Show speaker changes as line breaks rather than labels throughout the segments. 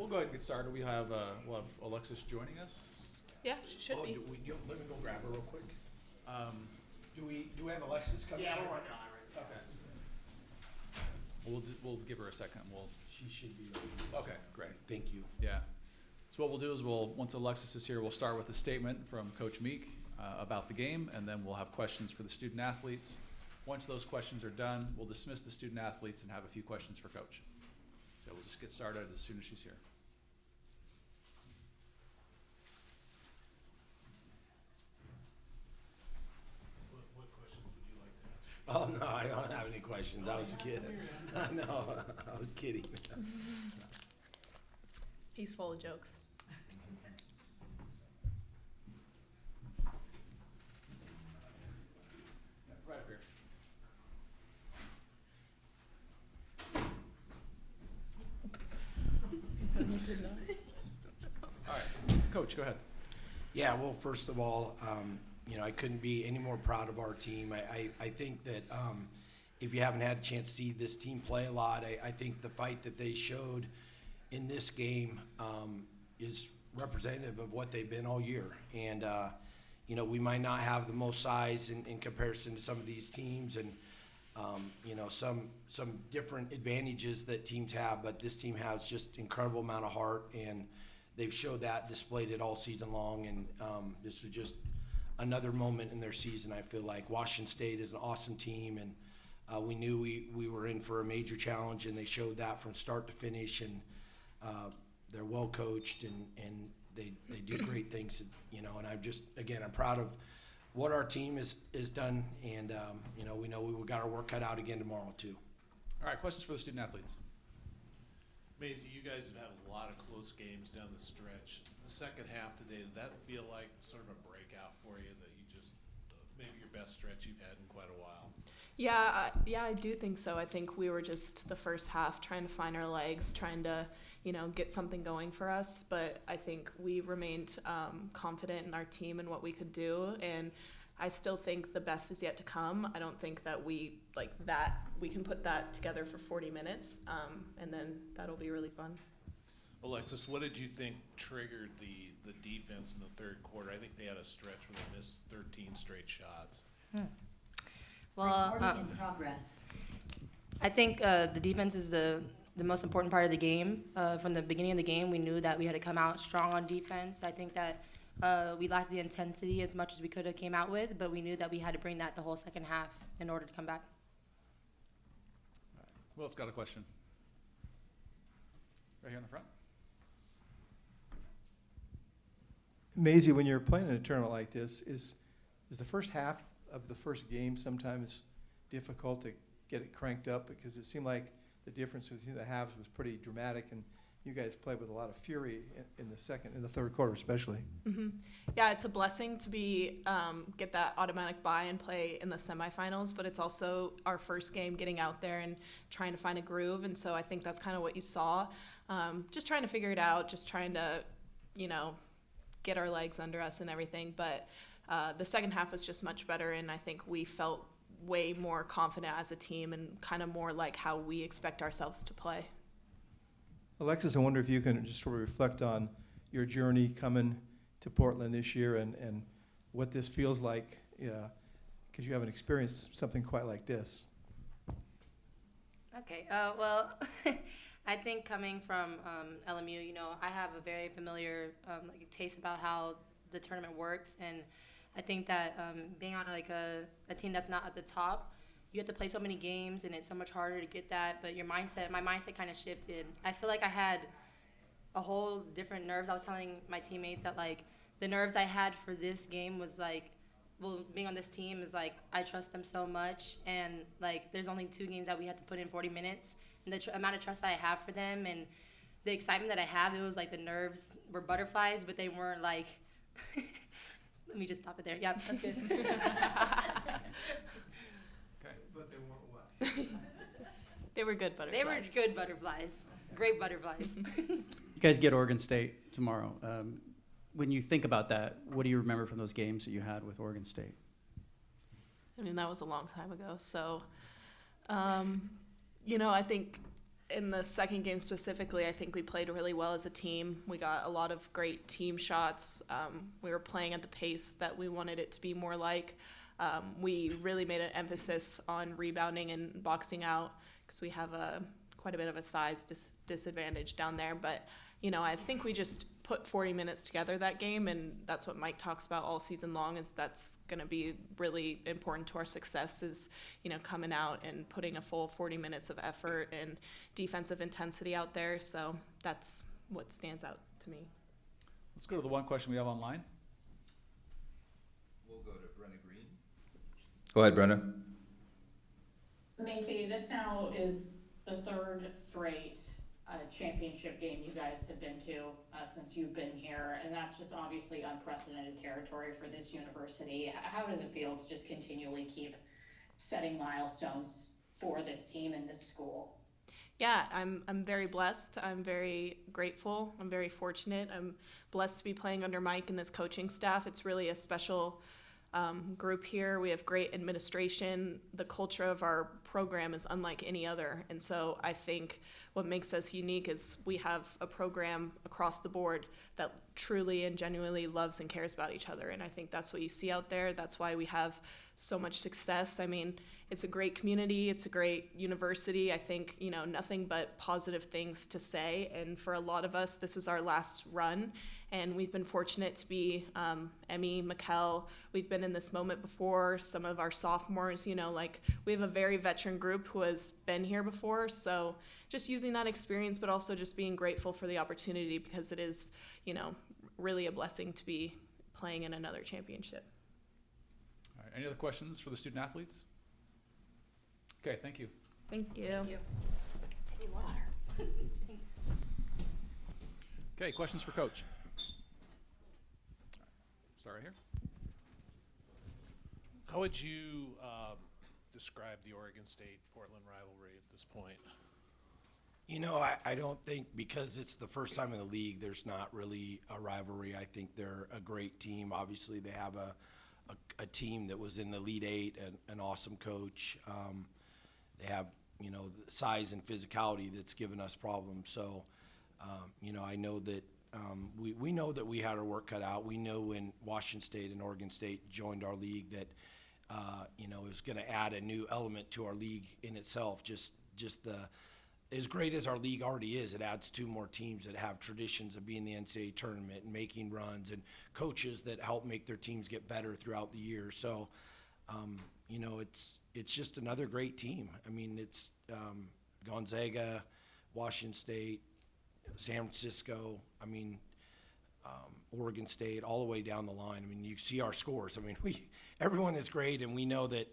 we'll go ahead and get started. We'll have Alexis joining us.
Yeah, she should be.
Let me go grab her real quick. Do we have Alexis coming?
Yeah, we're working on it right now.
Okay.
We'll give her a second.
She should be ready.
Okay, great.
Thank you.
Yeah. So what we'll do is once Alexis is here, we'll start with a statement from Coach Meek about the game, and then we'll have questions for the student athletes. Once those questions are done, we'll dismiss the student athletes and have a few questions for Coach. So we'll just get started as soon as she's here.
What questions would you like to ask?
Oh, no, I don't have any questions. I was kidding. No, I was kidding.
He's full of jokes.
Right up here. All right, Coach, go ahead.
Yeah, well, first of all, I couldn't be any more proud of our team. I think that if you haven't had a chance to see this team play a lot, I think the fight that they showed in this game is representative of what they've been all year. And, we might not have the most size in comparison to some of these teams and, some different advantages that teams have, but this team has just incredible amount of heart, and they've showed that, displayed it all season long, and this was just another moment in their season. I feel like Washington State is an awesome team, and we knew we were in for a major challenge, and they showed that from start to finish, and they're well coached, and they do great things, and I'm proud of what our team is done, and we know we got our work cut out again tomorrow too.
All right, questions for the student athletes.
Maisie, you guys have had a lot of close games down the stretch. The second half today, did that feel like sort of a breakout for you, that you just maybe your best stretch you've had in quite a while?
Yeah, I do think so. I think we were just the first half trying to find our legs, trying to, get something going for us. But I think we remained confident in our team and what we could do. And I still think the best is yet to come. I don't think that we can put that together for 40 minutes, and then that'll be really fun.
Alexis, what did you think triggered the defense in the third quarter? I think they had a stretch where they missed 13 straight shots.
Well,
in progress.
I think the defense is the most important part of the game. From the beginning of the game, we knew that we had to come out strong on defense. I think that we lacked the intensity as much as we could have came out with, but we knew that we had to bring that the whole second half in order to come back.
All right. Who else got a question? Right here in the front.
Maisie, when you're playing in a tournament like this, is the first half of the first game sometimes difficult to get it cranked up? Because it seemed like the difference between the halves was pretty dramatic, and you guys played with a lot of fury in the third quarter especially.
Mm-hmm. Yeah, it's a blessing to be get that automatic bye and play in the semifinals, but it's also our first game getting out there and trying to find a groove, and so I think that's kind of what you saw. Just trying to figure it out, just trying to, get our legs under us and everything, but the second half was just much better, and I think we felt way more confident as a team and kind of more like how we expect ourselves to play.
Alexis, I wonder if you can just sort of reflect on your journey coming to Portland this year and what this feels like, because you haven't experienced something quite like this.
Okay, well, I think coming from LMU, I have a very familiar taste about how the tournament works, and I think that being on a team that's not at the top, you have to play so many games, and it's so much harder to get that. But my mindset kind of shifted. I feel like I had a whole different nerves. I was telling my teammates that the nerves I had for this game was being on this team is I trust them so much, and there's only 2 games that we had to put in 40 minutes, and the amount of trust I have for them and the excitement that I have, it was the nerves were butterflies, but they weren't let me just stop it there. Yeah, that's good.
Okay.
But they weren't what?
They were good butterflies.
They were good butterflies. Great butterflies.
You guys get Oregon State tomorrow. When you think about that, what do you remember from those games that you had with Oregon State?
I mean, that was a long time ago. So, I think in the second game specifically, I think we played really well as a team. We got a lot of great team shots. We were playing at the pace that we wanted it to be more like. We really made an emphasis on rebounding and boxing out because we have quite a bit of a size disadvantage down there. But, I think we just put 40 minutes together that game, and that's what Mike talks about all season long, is that's going to be really important to our success is, coming out and putting a full 40 minutes of effort and defensive intensity out there. So that's what stands out to me.
Let's go to the one question we have online.
We'll go to Brenna Green. Go ahead, Brenna.
Macy, this now is the third straight championship game you guys have been to since you've been here, and that's just obviously unprecedented territory for this university. How does it feel to just continually keep setting milestones for this team and this school?
Yeah, I'm very blessed. I'm very grateful. I'm very fortunate. I'm blessed to be playing under Mike and this coaching staff. It's really a special group here. We have great administration. The culture of our program is unlike any other. And so I think what makes us unique is we have a program across the board that truly and genuinely loves and cares about each other. And I think that's what you see out there. That's why we have so much success. I mean, it's a great community. It's a great university. I think, nothing but positive things to say. And for a lot of us, this is our last run. And we've been fortunate to be Emmy, Mikkel. We've been in this moment before. Some of our sophomores, we have a very veteran group who has been here before. So just using that experience, but also just being grateful for the opportunity because it is, really a blessing to be playing in another championship.
All right, any other questions for the student athletes? Okay, thank you.
Thank you.
Thank you. Take water.
Okay, questions for Coach? Start right here.
How would you describe the Oregon State-Portland rivalry at this point?
I don't think because it's the first time in the league, there's not really a rivalry. I think they're a great team. Obviously, they have a team that was in the Elite Eight, an awesome coach. They have, the size and physicality that's given us problems. So, I know that we know that we had our work cut out. We know when Washington State and Oregon State joined our league that, it was going to add a new element to our league in itself. Just as great as our league already is, it adds two more teams that have traditions of being in the NCAA tournament and making runs and coaches that help make their teams get better throughout the year. So, it's just another great team. I mean, it's Gonzaga, Washington State, San Francisco, Oregon State, all the way down the line. I mean, you see our scores. I mean, everyone is great, and we know that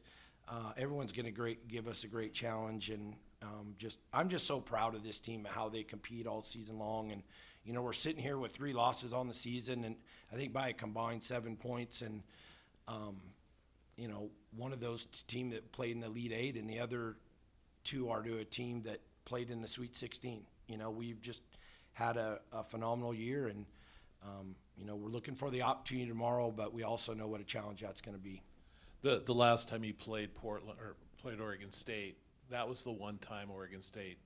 everyone's going to give us a great challenge. And I'm just so proud of this team and how they compete all season long. And we're sitting here with 3 losses on the season, and I think by a combined 7 points. And one of those team that played in the Elite Eight, and the other 2 are to a team that played in the Sweet 16. We've just had a phenomenal year, and we're looking for the opportunity tomorrow, but we also know what a challenge that's going to be.
The last time you played Portland or played Oregon State, that was the one time Oregon State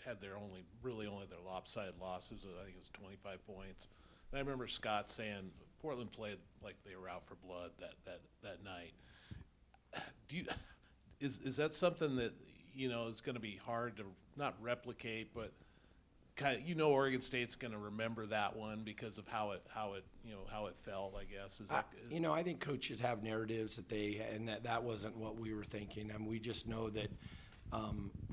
had their only their lopsided losses. I think it was 25 points. And I remember Scott saying Portland played like they were out for blood that night. Is that something that is going to be hard to not replicate, but kind of, Oregon State's going to remember that one because of how it felt, I guess.
I think coaches have narratives and that wasn't what we were thinking. We just know that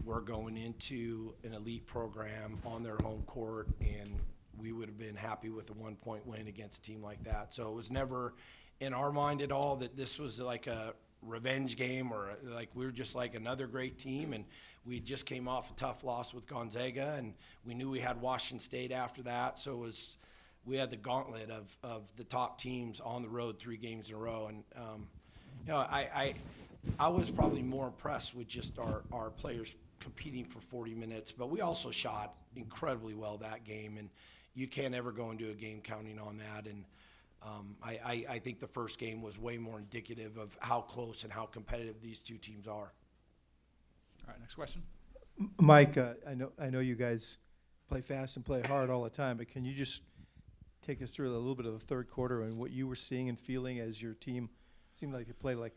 we're going into an elite program on their home court, and we would have been happy with a 1-point win against a team like that. So it was never in our mind at all that this was like a revenge game or like we were just like another great team, and we just came off a tough loss with Gonzaga, and we knew we had Washington State after that. So we had the gauntlet of the top teams on the road 3 games in a row. And I was probably more impressed with just our players competing for 40 minutes, but we also shot incredibly well that game, and you can't ever go into a game counting on that. And I think the first game was way more indicative of how close and how competitive these 2 teams are.
All right, next question.
Mike, I know you guys play fast and play hard all the time, but can you just take us through a little bit of the third quarter and what you were seeing and feeling as your team seemed like it played like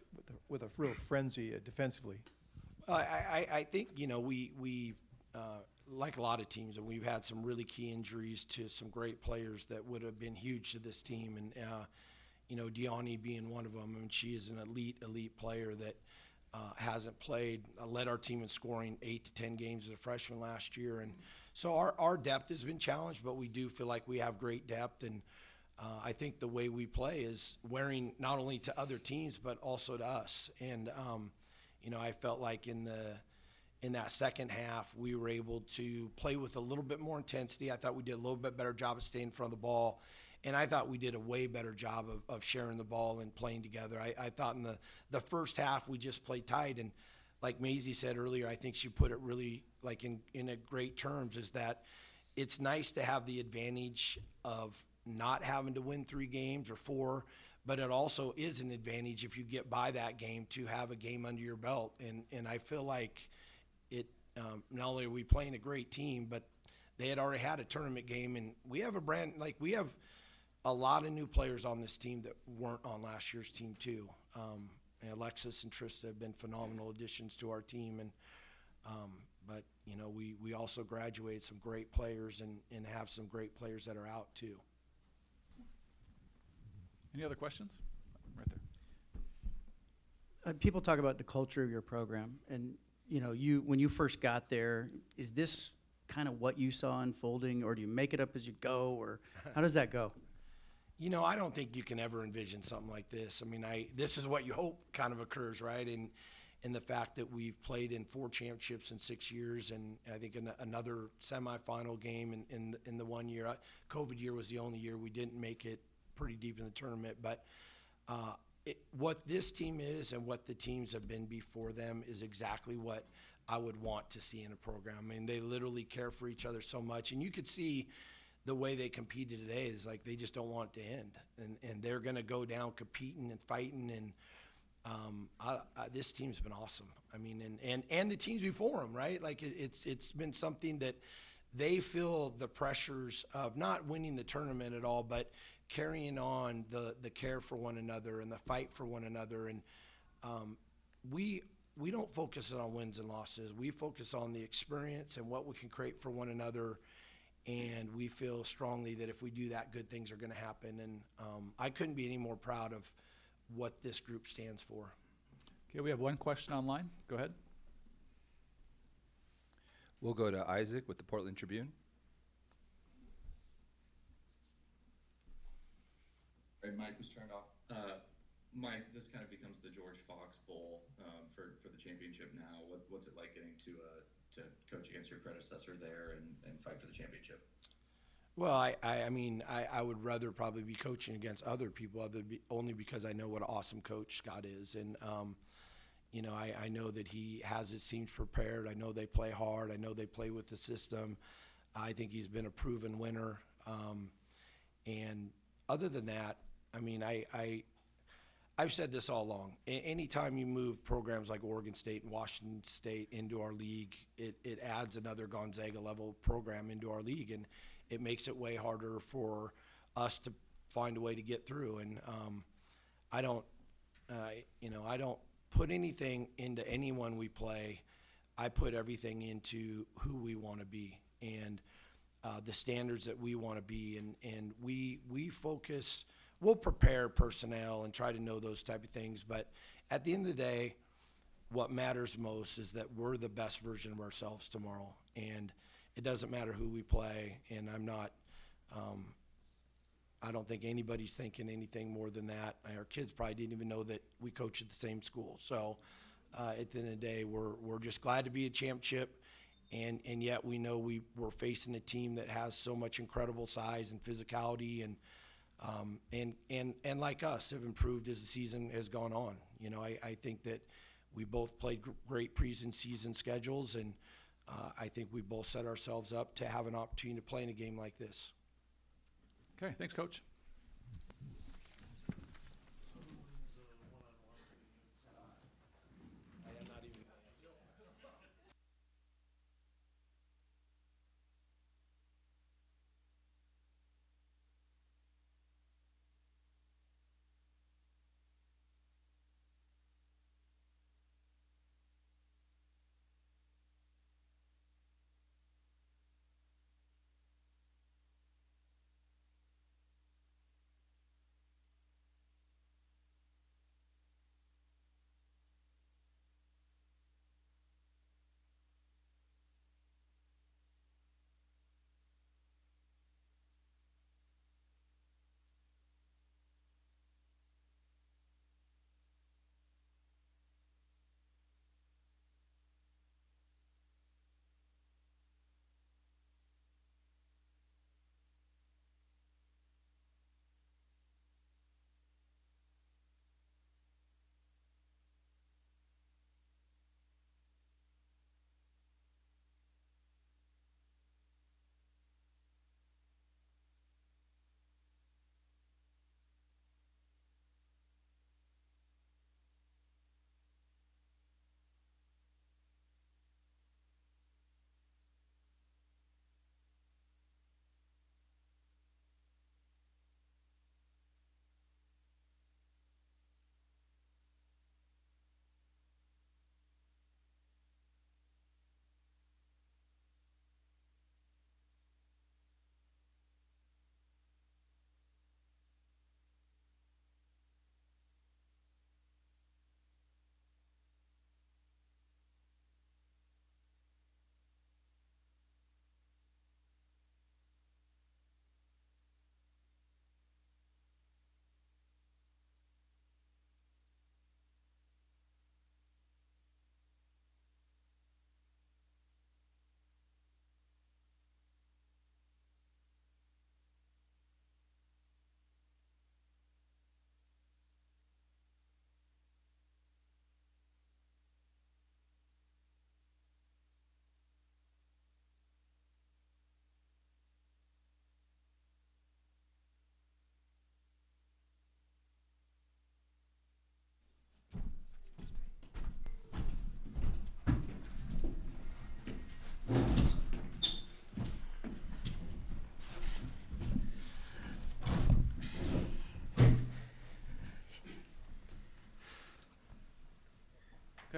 with a real frenzy defensively?
I think, you know, we like a lot of teams, and we've had some really key injuries to some great players that would have been huge to this team. And, you know, Deani being one of them. I mean, she is an elite player that hasn't played, led our team in scoring 8 to 10 games as a freshman last year. And so our depth has been challenged, but we do feel like we have great depth. And I think the way we play is wearing not only to other teams, but also to us. And, you know, I felt like in that second half, we were able to play with a little bit more intensity. I thought we did a little bit better job of staying in front of the ball. And I thought we did a way better job of sharing the ball and playing together. I thought in the first half, we just played tight. And like Maisie said earlier, I think she put it really like in a great terms, is that it's nice to have the advantage of not having to win 3 games or 4, but it also is an advantage if you get by that game to have a game under your belt. And I feel like it, not only are we playing a great team, but they had already had a tournament game, and we have we have a lot of new players on this team that weren't on last year's team too. And Alexis and Trista have been phenomenal additions to our team, and but you know, we also graduated some great players and have some great players that are out too.
Any other questions? Right there.
People talk about the culture of your program, and you know, when you first got there, is this kind of what you saw unfolding, or do you make it up as you go, or how does that go?
You know, I don't think you can ever envision something like this. I mean, this is what you hope kind of occurs, right? And the fact that we've played in 4 championships in 6 years, and I think another semifinal game in the 1 year. COVID year was the only year we didn't make it pretty deep in the tournament. But what this team is and what the teams have been before them is exactly what I would want to see in a program. I mean, they literally care for each other so much. And you could see the way they competed today is like they just don't want it to end. And they're going to go down competing and fighting. And this team's been awesome. I mean, and the teams before them, right? Like it's been something that they feel the pressures of not winning the tournament at all, but carrying on the care for one another and the fight for one another. And we don't focus on wins and losses. We focus on the experience and what we can create for one another. And we feel strongly that if we do that, good things are going to happen. And I couldn't be any more proud of what this group stands for.
Okay, we have one question online. Go ahead.
We'll go to Isaac with the Portland Tribune.
All right, Mike was turned off. Mike, this kind of becomes the George Fox Bowl for the championship now. What's it like getting to coach against your predecessor there and fight for the championship?
Well, I mean, I would rather probably be coaching against other people only because I know what an awesome coach Scott is. And, you know, I know that he has his teams prepared. I know they play hard. I know they play with the system. I think he's been a proven winner. And other than that, I mean, I've said this all along. Anytime you move programs like Oregon State and Washington State into our league, it adds another Gonzaga-level program into our league, and it makes it way harder for us to find a way to get through. And I don't put anything into anyone we play. I put everything into who we want to be and the standards that we want to be, and we focus. We'll prepare personnel and try to know those type of things, but at the end of the day, what matters most is that we're the best version of ourselves tomorrow, and it doesn't matter who we play. And I'm not, I don't think anybody's thinking anything more than that. Our kids probably didn't even know that we coach at the same school. So at the end of the day, we're just glad to be a championship, and yet we know we're facing a team that has so much incredible size and physicality, and like us, have improved as the season has gone on. You know, I think that we both played great preseason schedules, and I think we both set ourselves up to have an opportunity to play in a game like this.
Okay, thanks, Coach.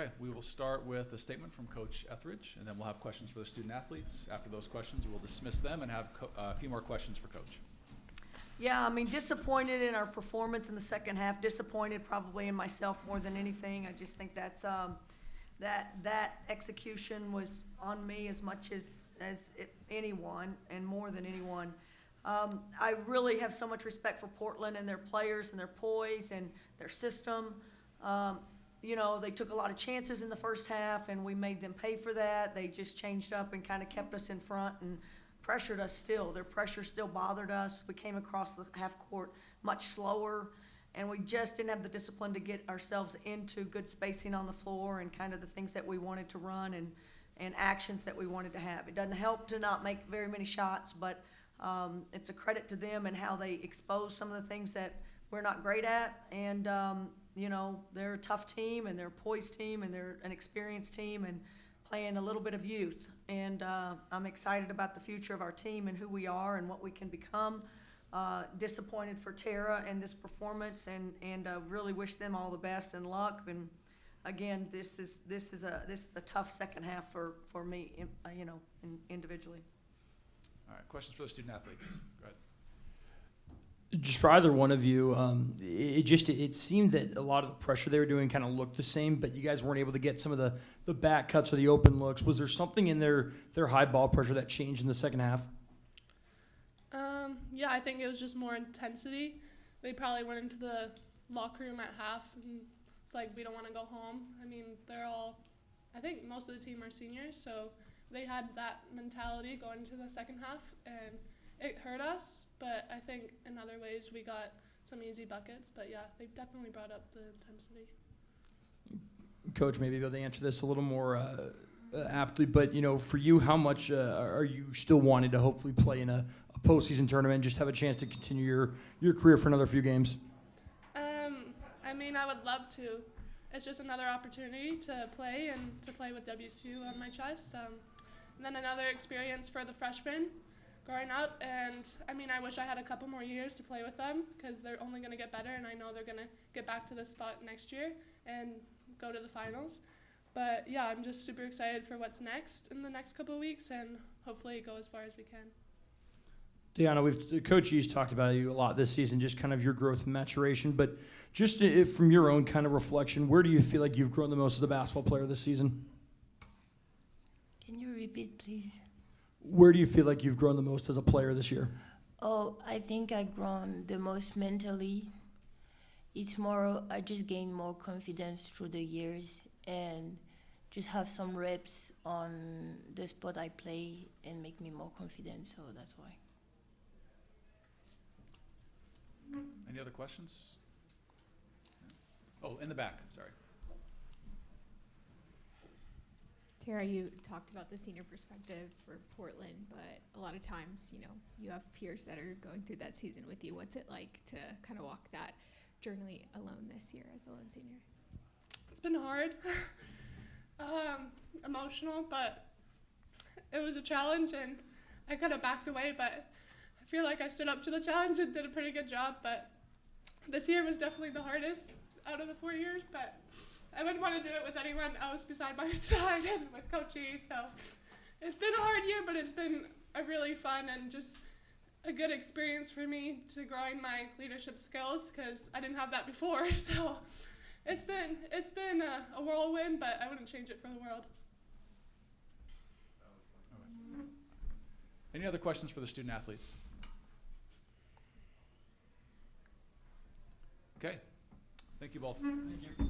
Okay, we will start with a statement from Coach Etheridge, and then we'll have questions for the student athletes. After those questions, we'll dismiss them and have a few more questions for Coach.
Yeah, I mean, disappointed in our performance in the second half, disappointed probably in myself more than anything. I just think that's, that execution was on me as much as anyone, and more than anyone. I really have so much respect for Portland and their players and their poise and their system. You know, they took a lot of chances in the first half, and we made them pay for that. They just changed up and kind of kept us in front and pressured us still. Their pressure still bothered us. We came across the half court much slower, and we just didn't have the discipline to get ourselves into good spacing on the floor and kind of the things that we wanted to run and actions that we wanted to have. It doesn't help to not make very many shots, but it's a credit to them and how they expose some of the things that we're not great at. And, you know, they're a tough team, and they're a poised team, and they're an experienced team, and playing a little bit of youth. And I'm excited about the future of our team and who we are and what we can become. Disappointed for Tara and this performance, and really wish them all the best and luck. And again, this is a tough second half for me, you know, individually.
All right, questions for the student athletes. Go ahead.
Just for either one of you, it seemed that a lot of the pressure they were doing kind of looked the same, but you guys weren't able to get some of the back cuts or the open looks. Was there something in their high ball pressure that changed in the second half?
Yeah, I think it was just more intensity. They probably went into the locker room at half, and it's like, we don't want to go home. I mean, I think most of the team are seniors, so they had that mentality going into the second half, and it hurt us, but I think in other ways we got some easy buckets. But yeah, they definitely brought up the intensity.
Coach, maybe be able to answer this a little more aptly, but you know, for you, how much are you still wanting to hopefully play in a postseason tournament and just have a chance to continue your career for another few games?
I mean, I would love to. It's just another opportunity to play and to play with WCU on my chest. And then another experience for the freshmen growing up. And I mean, I wish I had a couple more years to play with them, because they're only going to get better, and I know they're going to get back to this spot next year and go to the finals. But yeah, I'm just super excited for what's next in the next couple of weeks, and hopefully go as far as we can.
Deanna, Coach E's talked about you a lot this season, just kind of your growth and maturation, but just from your own kind of reflection, where do you feel like you've grown the most as a basketball player this season?
Can you repeat, please?
Where do you feel like you've grown the most as a player this year?
Oh, I think I've grown the most mentally. It's more, I just gained more confidence through the years and just have some reps on the spot I play and make me more confident, so that's why.
Any other questions? Oh, in the back, sorry.
Tara, you talked about the senior perspective for Portland, but a lot of times, you know, you have peers that are going through that season with you. What's it like to kind of walk that journey alone this year as the lone senior?
It's been hard, emotional, but it was a challenge, and I could have backed away, but I feel like I stood up to the challenge and did a pretty good job. But this year was definitely the hardest out of the 4 years, but I wouldn't want to do it with anyone else beside my side and with Coach E. So it's been a hard year, but it's been a really fun and just a good experience for me to growing my leadership skills, because I didn't have that before. So it's been a whirlwind, but I wouldn't change it for the world.
Any other questions for the student athletes? Okay, thank you both. Thank you.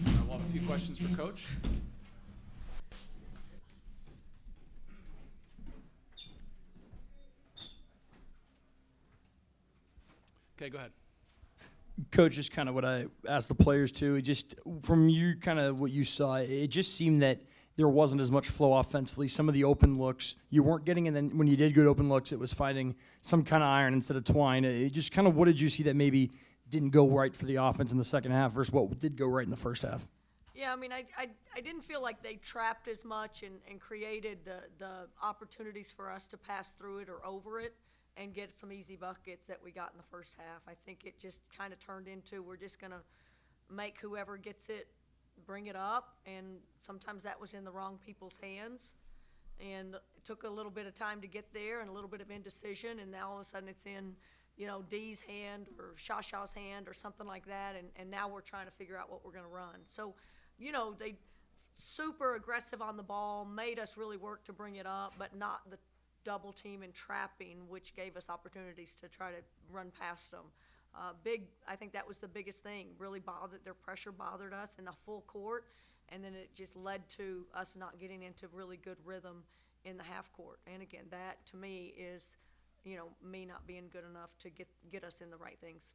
We'll have a few questions for Coach. Okay, go ahead.
Coach, just kind of what I asked the players too, just from you, kind of what you saw, it just seemed that there wasn't as much flow offensively. Some of the open looks you weren't getting, and then when you did good open looks, it was finding some kind of iron instead of twine. It just kind of, what did you see that maybe didn't go right for the offense in the second half versus what did go right in the first half?
Yeah, I mean, I didn't feel like they trapped as much and created the opportunities for us to pass through it or over it and get some easy buckets that we got in the first half. I think it just kind of turned into, we're just going to make whoever gets it bring it up, and sometimes that was in the wrong people's hands. And it took a little bit of time to get there and a little bit of indecision, and now all of a sudden it's in, Dee's hand or Shasha's hand or something like that, and now we're trying to figure out what we're gonna run. So, they super aggressive on the ball, made us really work to bring it up, but not the double team and trapping, which gave us opportunities to try to run past them. I think that was the biggest thing, really their pressure bothered us in the full court, and then it just led to us not getting into really good rhythm in the half court. And again, that to me is, me not being good enough to get us in the right things.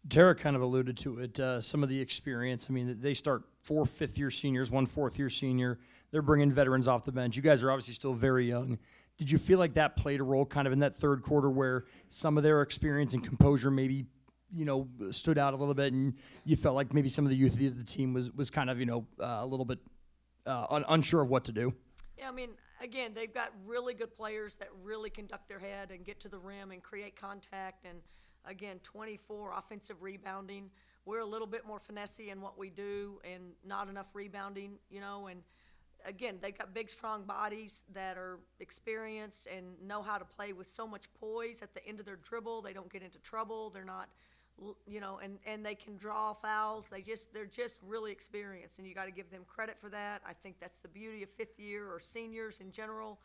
Tara kind of alluded to it, some of the experience. I mean, they start 4 fifth-year seniors, 1 fourth-year senior. They're bringing veterans off the bench. You guys are obviously still very young. Did you feel like that played a role kind of in that third quarter where some of their experience and composure maybe, stood out a little bit, and you felt like maybe some of the youth of the team was kind of, a little bit unsure of what to do?
Yeah, I mean, again, they've got really good players that really can duck their head and get to the rim and create contact. And again, 24 offensive rebounding. We're a little bit more finessey in what we do and not enough rebounding, and again, they've got big, strong bodies that are experienced and know how to play with so much poise at the end of their dribble. They don't get into trouble. They're not, and they can draw fouls. They're just really experienced, and you got to give them credit for that. I think that's the beauty of fifth year or seniors in general.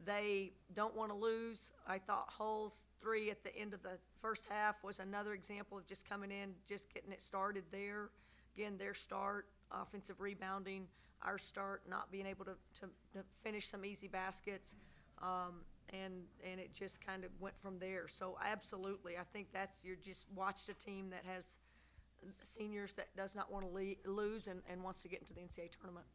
They don't want to lose. I thought Hull's 3 at the end of the first half was another example of just coming in, just getting it started there. Again, their start, offensive rebounding, our start, not being able to finish some easy baskets, and it just kind of went from there. So absolutely, I think you just watched a team that has seniors that does not want to lose and wants to get into the NCAA tournament.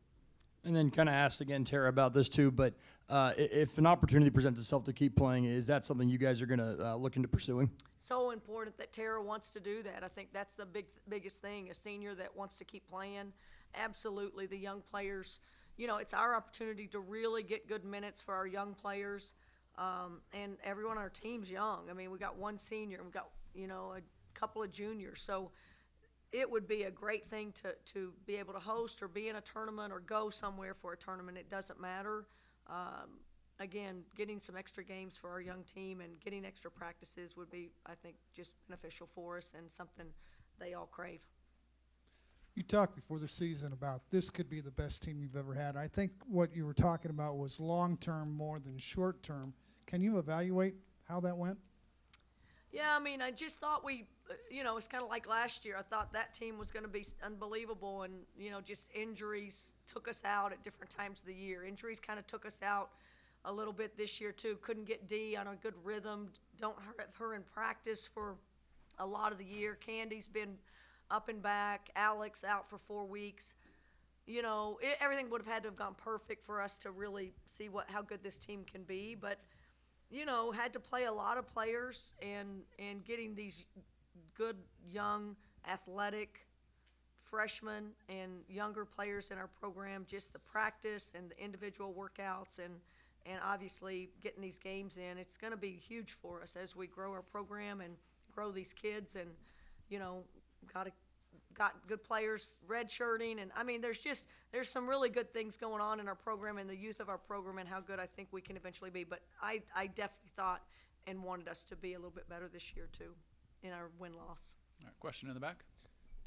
And then kind of asked again, Tara, about this too, but if an opportunity presents itself to keep playing, is that something you guys are going to look into pursuing?
So important that Tara wants to do that. I think that's the biggest thing, a senior that wants to keep playing. Absolutely, the young players, it's our opportunity to really get good minutes for our young players, and everyone on our team's young. I mean, we got 1 senior, and we got, a couple of juniors, so it would be a great thing to be able to host or be in a tournament or go somewhere for a tournament. It doesn't matter. Again, getting some extra games for our young team and getting extra practices would be, I think, just beneficial for us and something they all crave.
You talked before the season about this could be the best team you've ever had. I think what you were talking about was long-term more than short-term. Can you evaluate how that went?
Yeah, I mean, I just thought it's kind of like last year. I thought that team was going to be unbelievable, and, just injuries took us out at different times of the year. Injuries kind of took us out a little bit this year, too. Couldn't get Dee on a good rhythm. Don't have her in practice for a lot of the year. Candy's been up and back. Alex out for 4 weeks. Everything would have had to have gone perfect for us to really see how good this team can be. But, had to play a lot of players and getting these good, young, athletic freshmen and younger players in our program, just the practice and the individual workouts and obviously getting these games in. It's going to be huge for us as we grow our program and grow these kids and, got good players redshirting, and I mean, there's some really good things going on in our program and the youth of our program and how good I think we can eventually be. But I definitely thought and wanted us to be a little bit better this year too in our win-loss.
All right, question in the back.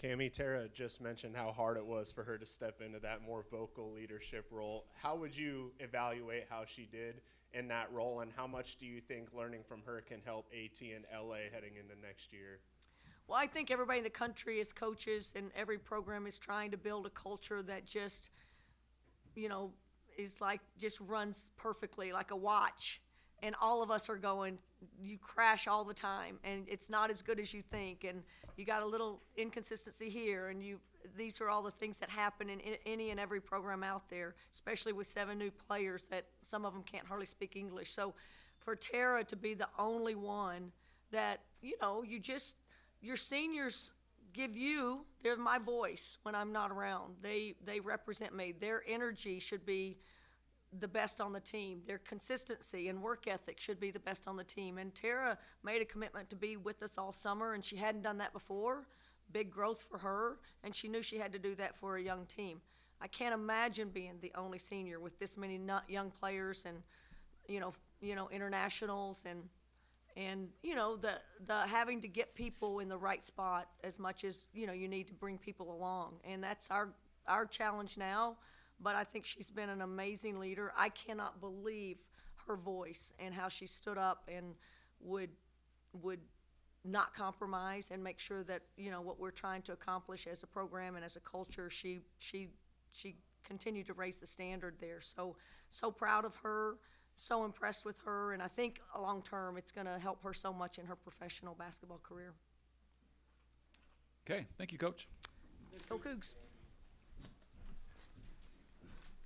Cami, Tara just mentioned how hard it was for her to step into that more vocal leadership role. How would you evaluate how she did in that role, and how much do you think learning from her can help AT and LA heading into next year?
Well, I think everybody in the country as coaches and every program is trying to build a culture that just, is like just runs perfectly like a watch. And all of us are going, you crash all the time and it's not as good as you think. And you got a little inconsistency here. And these are all the things that happen in any and every program out there, especially with 7 new players that some of them can't hardly speak English. So for Tara to be the only one that, your seniors they're my voice when I'm not around. They represent me. Their energy should be the best on the team. Their consistency and work ethic should be the best on the team. And Tara made a commitment to be with us all summer, and she hadn't done that before. big growth for her, and she knew she had to do that for a young team. I can't imagine being the only senior with this many young players and, internationals and the having to get people in the right spot as much as, you need to bring people along. And that's our challenge now, but I think she's been an amazing leader. I cannot believe her voice and how she stood up and would not compromise and make sure that, what we're trying to accomplish as a program and as a culture, she continued to raise the standard there. So proud of her, so impressed with her, and I think long term it's going to help her so much in her professional basketball career.
Okay, thank you, Coach.
Go Cougs.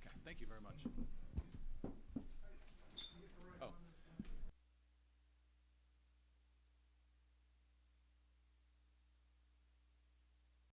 Okay, thank you very much.